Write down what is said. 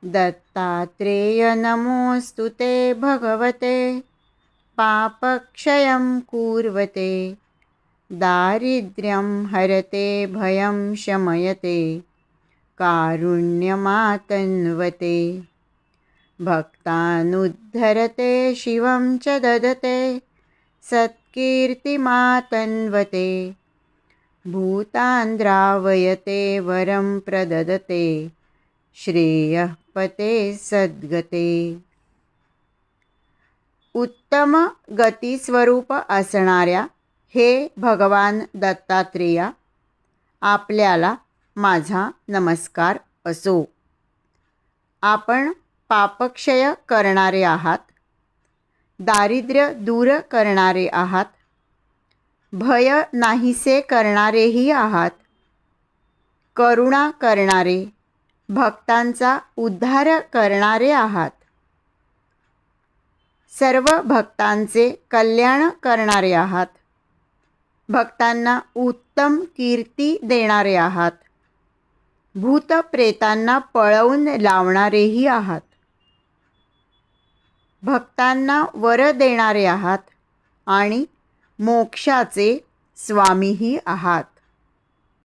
दत्तात्रेय नमोऽस्तु ते भगवते पापक्षयं कुर्वते दारिद्र्यं हरते भयं शमयते कारुण्यमातन्वते भक्तानुद्धरते शिवं च ददते सत्कीर्तिमातन्वते भूतान्द्रावयते वरं प्रददते श्रेयः पते सद्गते। उत्तम गतिस्वरूप असणाऱ्या हे भगवान दत्तात्रेया, आपल्याला माझा नमस्कार असो। आपण पापक्षय करणारे आहात, दारिद्र्य दूर करणारे आहात, भय नाहीसे करणारेही आहात, करुणा करणारे, भक्तांचा उद्धार करणारे आहात, सर्व भक्तांचे कल्याण करणारे आहात, भक्तांना उत्तम कीर्ती देणारे आहात, भूतप्रेतांना पळवून लावणारेही आहात, भक्तांना वर देणारे आहात आणि मोक्षाचे स्वामीही आहात।